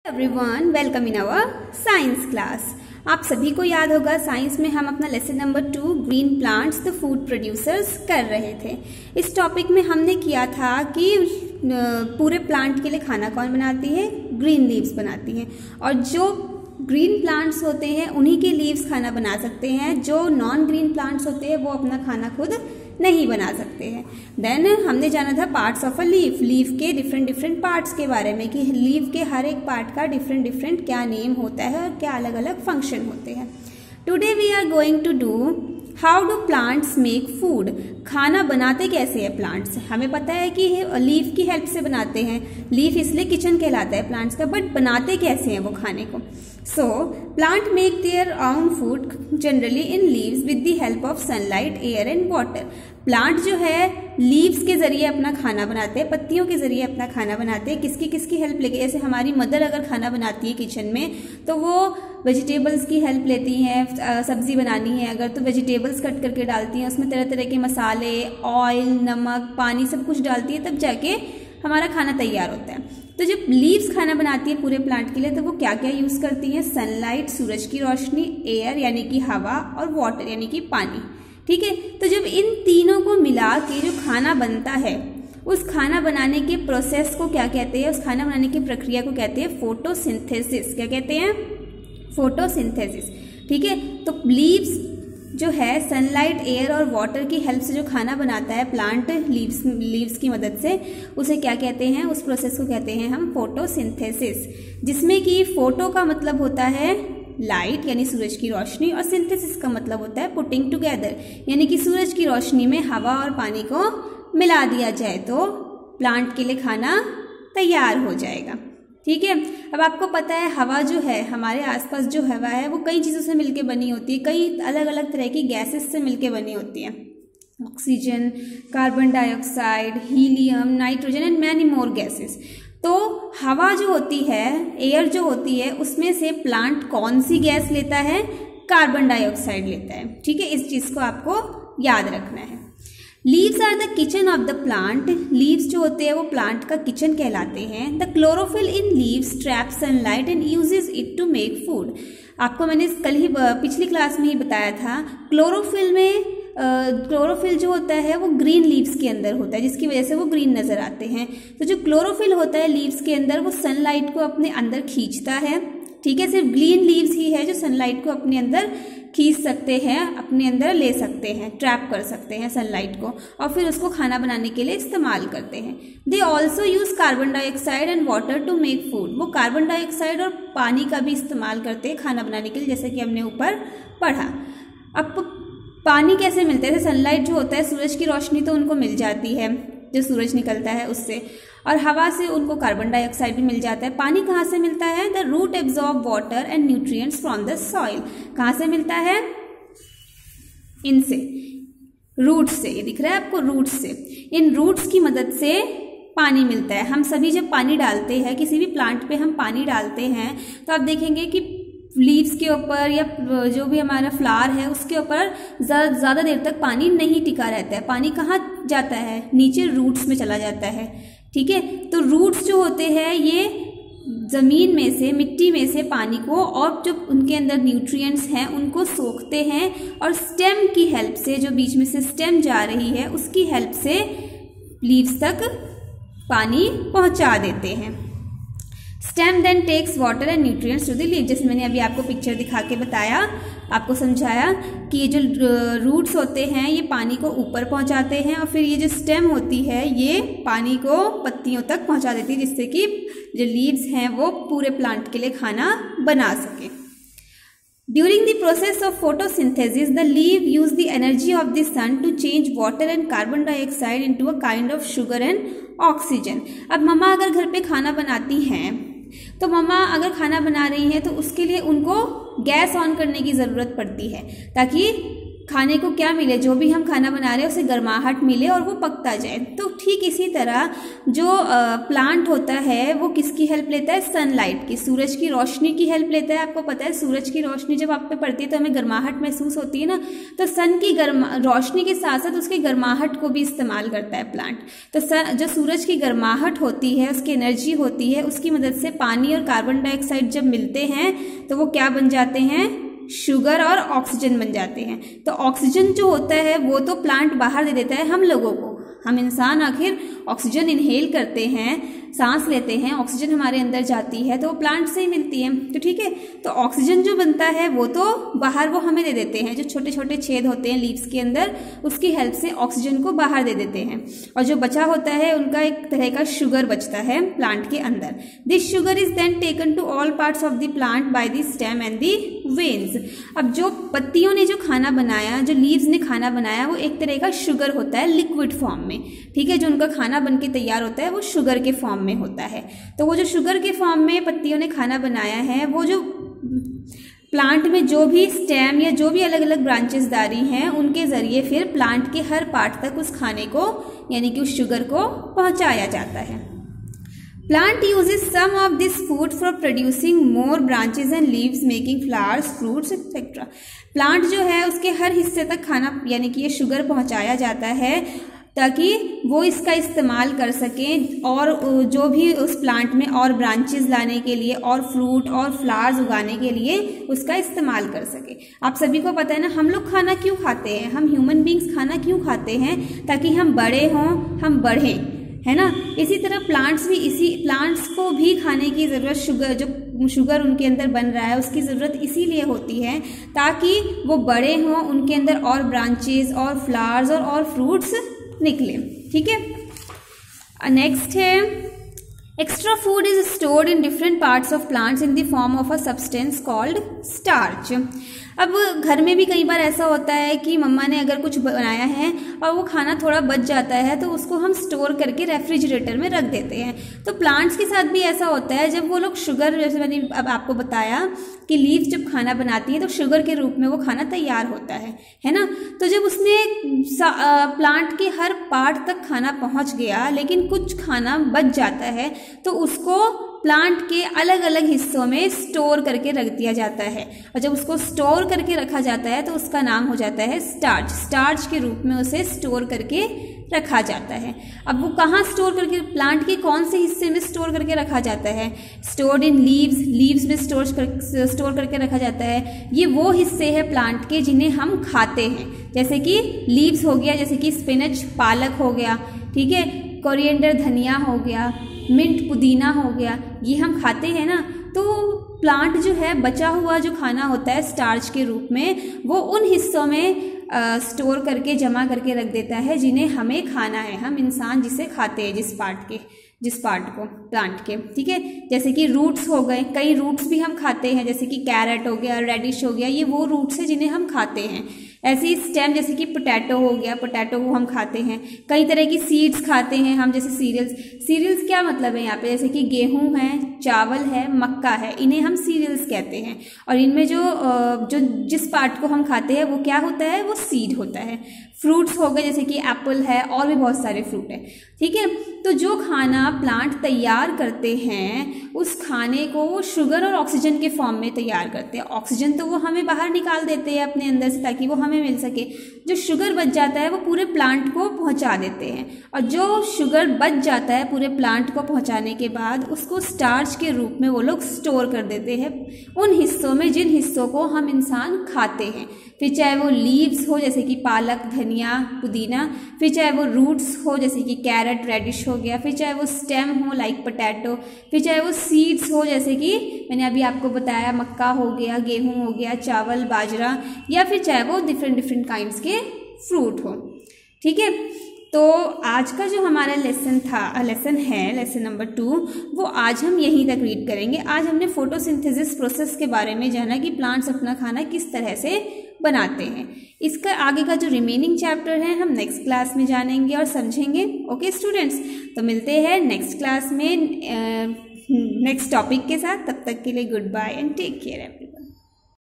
Everyone, welcome in our science class. आप सभी को याद होगा साइंस में हम अपना lesson number 2 green plants the food producers कर रहे थे। इस टॉपिक में हमने किया था कि पूरे प्लांट के लिए खाना कौन बनाती है, ग्रीन लीव्स बनाती हैं, और जो ग्रीन प्लांट्स होते हैं उन्हीं के लीव्स खाना बना सकते हैं। जो नॉन ग्रीन प्लांट्स होते हैं वो अपना खाना खुद नहीं बना सकते हैं। देन हमने जाना था parts of a leaf, leaf के डिफरेंट पार्ट्स के बारे में कि लीफ के हर एक पार्ट का डिफरेंट क्या नेम होता है और क्या अलग अलग फंक्शन होते हैं। Today we are going to do how do plants make food. खाना बनाते कैसे है प्लांट्स, हमें पता है कि लीफ की हेल्प से बनाते हैं, लीफ इसलिए किचन कहलाता है प्लांट्स का, बट बनाते कैसे हैं वो खाने को। So plant make their own food generally in leaves with the help of sunlight, air and water. Plant जो है लीव्स के जरिए अपना खाना बनाते हैं, पत्तियों के जरिए अपना खाना बनाते हैं। किसकी हेल्प लेके, जैसे हमारी मदर अगर खाना बनाती है किचन में तो वो वेजिटेबल्स की हेल्प लेती हैं। सब्जी बनानी है अगर तो वेजिटेबल्स कट करके डालती हैं, उसमें तरह तरह के मसाले, ऑयल, नमक, पानी सब कुछ डालती है, तब जाके हमारा खाना तैयार होता है। तो जब लीव्स खाना बनाती है पूरे प्लांट के लिए तो वो क्या क्या यूज करती हैं, सनलाइट सूरज की रोशनी, एयर यानी कि हवा, और वाटर यानी कि पानी। ठीक है, तो जब इन तीनों को मिला के जो खाना बनता है उस खाना बनाने के प्रोसेस को क्या कहते हैं, उस खाना बनाने की प्रक्रिया को कहते हैं फोटोसिंथेसिस। क्या कहते हैं, फोटोसिंथेसिस। ठीक है, तो लीव्स जो है सनलाइट, एयर और वाटर की हेल्प से जो खाना बनाता है प्लांट लीव्स की मदद से, उसे क्या कहते हैं, उस प्रोसेस को कहते हैं हम फोटोसिंथेसिस। जिसमें कि फोटो का मतलब होता है लाइट यानी सूरज की रोशनी, और सिंथेसिस का मतलब होता है पुटिंग टुगेदर यानी कि सूरज की रोशनी में हवा और पानी को मिला दिया जाए तो प्लांट के लिए खाना तैयार हो जाएगा। ठीक है, अब आपको पता है हवा जो है, हमारे आसपास जो हवा है वो कई चीज़ों से मिलके बनी होती है, कई अलग अलग तरह की गैसेस से मिलके बनी होती है। Oxygen, carbon dioxide, helium, nitrogen and many more gases. तो हवा जो होती है, एयर जो होती है, उसमें से प्लांट कौन सी गैस लेता है, कार्बन डाइऑक्साइड लेता है। ठीक है, इस चीज़ को आपको याद रखना है। Leaves are the kitchen of the plant. Leaves जो होते हैं वो प्लांट का किचन कहलाते हैं। The chlorophyll in leaves trap sunlight and uses it to make food. आपको मैंने कल ही पिछली क्लास में ही बताया था, क्लोरोफिल जो होता है वो ग्रीन लीव्स के अंदर होता है, जिसकी वजह से वो ग्रीन नजर आते हैं। तो जो क्लोरोफिल होता है लीव्स के अंदर वो सनलाइट को अपने अंदर खींचता है। ठीक है, सिर्फ ग्रीन लीव्स ही है जो सनलाइट को अपने अंदर खींच सकते हैं, अपने अंदर ले सकते हैं, ट्रैप कर सकते हैं सनलाइट को, और फिर उसको खाना बनाने के लिए इस्तेमाल करते हैं। They also use carbon dioxide and water to make food. वो कार्बन डाइऑक्साइड और पानी का भी इस्तेमाल करते हैं खाना बनाने के लिए, जैसे कि हमने ऊपर पढ़ा। अब पानी कैसे मिलता है, सनलाइट जो होता है, सूरज की रोशनी तो उनको मिल जाती है जो सूरज निकलता है उससे, और हवा से उनको कार्बन डाइऑक्साइड भी मिल जाता है। पानी कहाँ से मिलता है, the root absorb water and nutrients from the soil. कहाँ से मिलता है, इनसे, रूट से। ये दिख रहा है आपको, रूट से। इन रूट्स की मदद से पानी मिलता है। हम सभी जब पानी डालते हैं, किसी भी प्लांट पे हम पानी डालते हैं, तो आप देखेंगे कि लीव्स के ऊपर या जो भी हमारा फ्लावर है उसके ऊपर ज़्यादा देर तक पानी नहीं टिका रहता है। पानी कहाँ जाता है, नीचे रूट्स में चला जाता है। ठीक है, तो रूट्स जो होते हैं ये ज़मीन में से, मिट्टी में से पानी को और जो उनके अंदर न्यूट्रिएंट्स हैं उनको सोखते हैं, और स्टेम की हेल्प से, जो बीच में से स्टेम जा रही है उसकी हेल्प से लीव्स तक पानी पहुंचा देते हैं। Stem then takes water and nutrients to the leaf. जैसे मैंने अभी आपको पिक्चर दिखा के बताया, आपको समझाया कि ये जो रूट्स होते हैं ये पानी को ऊपर पहुंचाते हैं, और फिर ये जो स्टेम होती है ये पानी को पत्तियों तक पहुंचा देती है, जिससे कि जो लीव्स हैं वो पूरे प्लांट के लिए खाना बना सके। During the process of photosynthesis, the leaf use the energy of the sun to change water and carbon dioxide into a kind of sugar and oxygen. अब मम्मा अगर घर पे खाना बनाती हैं तो मम्मा अगर खाना बना रही हैं तो उसके लिए उनको गैस ऑन करने की ज़रूरत पड़ती है ताकि खाने को क्या मिले, जो भी हम खाना बना रहे हैं उसे गर्माहट मिले और वो पकता जाए। तो ठीक इसी तरह जो प्लांट होता है वो किसकी हेल्प लेता है, सनलाइट की, सूरज की रोशनी की हेल्प लेता है। आपको पता है सूरज की रोशनी जब आप पे पड़ती है तो हमें गर्माहट महसूस होती है ना, तो सन की रोशनी के साथ साथ उसकी गर्माहट को भी इस्तेमाल करता है प्लांट। तो जो सूरज की गर्माहट होती है, उसकी एनर्जी होती है, उसकी मदद से पानी और कार्बन डाइऑक्साइड जब मिलते हैं तो वो क्या बन जाते हैं, शुगर और ऑक्सीजन बन जाते हैं। तो ऑक्सीजन जो होता है वो तो प्लांट बाहर दे देता है हम लोगों को, हम इंसान आखिर ऑक्सीजन इनहेल करते हैं, सांस लेते हैं, ऑक्सीजन हमारे अंदर जाती है तो वो प्लांट से ही मिलती है। तो ठीक है, तो ऑक्सीजन जो बनता है वो तो बाहर वो हमें दे देते हैं, जो छोटे छोटे छेद होते हैं लीव्स के अंदर उसकी हेल्प से ऑक्सीजन को बाहर दे देते हैं, और जो बचा होता है उनका एक तरह का शुगर बचता है प्लांट के अंदर। This sugar is then taken to all parts of the plant by the stem and the veins. अब जो पत्तियों ने जो खाना बनाया, जो लीव्स ने खाना बनाया, वो एक तरह का शुगर होता है लिक्विड फॉर्म में, ठीक है, जो उनका खाना बनके तैयार होता है वो शुगर के फॉर्म में होता है। तो वो जो शुगर के फॉर्म में पत्तियों ने खाना बनाया है, वो जो प्लांट में जो भी स्टेम या जो भी अलग अलग ब्रांचेस दारी हैं उनके जरिए फिर प्लांट के हर पार्ट तक उस खाने को यानी कि उस शुगर को पहुंचाया जाता है। Plant uses some of this food for producing more branches and leaves, making flowers, fruits, etc. Plant जो है उसके हर हिस्से तक खाना यानी कि ये शुगर पहुंचाया जाता है ताकि वो इसका इस्तेमाल कर सकें और जो भी उस प्लांट में और ब्रांचेस लाने के लिए और फ्रूट और फ्लावर्स उगाने के लिए उसका इस्तेमाल कर सके। आप सभी को पता है ना हम लोग खाना क्यों खाते हैं, हम ह्यूमन बींग्स खाना क्यों खाते हैं, ताकि हम बड़े हों, हम बढ़ें, है ना। इसी तरह प्लांट्स को भी खाने की ज़रूरत, जो शुगर उनके अंदर बन रहा है उसकी ज़रूरत इसीलिए होती है ताकि वो बड़े हों, उनके अंदर और ब्रांचेस और फ्लावर्स और फ्रूट्स निकले, ठीक है। नेक्स्ट है extra food is stored in different parts of plants in the form of a substance called starch. अब घर में भी कई बार ऐसा होता है कि मम्मा ने अगर कुछ बनाया है और वो खाना थोड़ा बच जाता है तो उसको हम स्टोर करके रेफ्रिजरेटर में रख देते हैं। तो प्लांट्स के साथ भी ऐसा होता है, जब वो लोग शुगर, जैसे मैंने अब आपको बताया कि लीव्स जब खाना बनाती है तो शुगर के रूप में वो खाना तैयार होता है ना। तो जब उसने प्लांट के हर पार्ट तक खाना पहुंच गया लेकिन कुछ खाना बच जाता है तो उसको प्लांट के अलग अलग हिस्सों में स्टोर करके रख दिया जाता है, और जब उसको स्टोर करके रखा जाता है तो उसका नाम हो जाता है स्टार्च। स्टार्च के रूप में उसे स्टोर करके रखा जाता है। अब वो कहाँ स्टोर करके, प्लांट के कौन से हिस्से में स्टोर करके रखा जाता है, स्टोर्ड इन लीव्स में स्टोर करके रखा जाता है। ये वो हिस्से हैं प्लांट के जिन्हें हम खाते हैं, जैसे कि लीव्स हो गया, जैसे कि स्पिनच पालक हो गया, ठीक है, कोरिएंडर धनिया हो गया, मिंट पुदीना हो गया, ये हम खाते हैं ना। तो प्लांट जो है बचा हुआ जो खाना होता है स्टार्च के रूप में वो उन हिस्सों में स्टोर करके जमा करके रख देता है जिन्हें हमें खाना है, हम इंसान जिसे खाते हैं, जिस पार्ट को प्लांट के, ठीक है। जैसे कि रूट्स हो गए, कई रूट्स भी हम खाते हैं, जैसे कि कैरेट हो गया, रेडिश हो गया, ये वो रूट्स हैं जिन्हें हम खाते हैं। ऐसे ही स्टेम, जैसे कि पोटैटो हो गया, पोटैटो को हम खाते हैं। कई तरह की सीड्स खाते हैं हम, जैसे सीरियल्स क्या मतलब है यहाँ पे, जैसे कि गेहूं है, चावल है, मक्का है, इन्हें हम सीरियल्स कहते हैं। और इनमें जो जिस पार्ट को हम खाते हैं वो क्या होता है, वो सीड होता है। फ्रूट्स हो गए, जैसे कि एप्पल है, और भी बहुत सारे फ्रूट है, ठीक है। तो जो खाना प्लांट तैयार करते हैं उस खाने को वो शुगर और ऑक्सीजन के फॉर्म में तैयार करते हैं। ऑक्सीजन तो वो हमें बाहर निकाल देते हैं अपने अंदर से ताकि वो हमें मिल सके। जो शुगर बच जाता है वो पूरे प्लांट को पहुंचा देते हैं, और जो शुगर बच जाता है पूरे प्लांट को पहुंचाने के बाद उसको स्टार्च के रूप में वो लोग स्टोर कर देते हैं उन हिस्सों में जिन हिस्सों को हम इंसान खाते हैं। फिर चाहे वो लीव्स हो, जैसे कि पालक, धनिया, पुदीना, फिर चाहे वो रूट्स हो, जैसे कि कैरेट, रेडिश हो गया, फिर चाहे वो स्टेम हो लाइक पोटैटो, फिर चाहे वो सीड्स हो, जैसे कि मैंने अभी आपको बताया मक्का हो गया, गेहूं हो गया, चावल, बाजरा, या फिर चाहे वो डिफरेंट काइंड्स के फ्रूट हो, ठीक है। तो आज का जो हमारा लेसन है लेसन नंबर 2, वो आज हम यहीं तक रीड करेंगे। आज हमने फोटोसिंथेसिस प्रोसेस के बारे में जाना कि प्लांट्स अपना खाना किस तरह से बनाते हैं। इसका आगे का जो रिमेनिंग चैप्टर है हम नेक्स्ट क्लास में जानेंगे और समझेंगे। ओके स्टूडेंट्स, तो मिलते हैं नेक्स्ट क्लास में नेक्स्ट टॉपिक के साथ। तब तक के लिए good bye and take care everyone.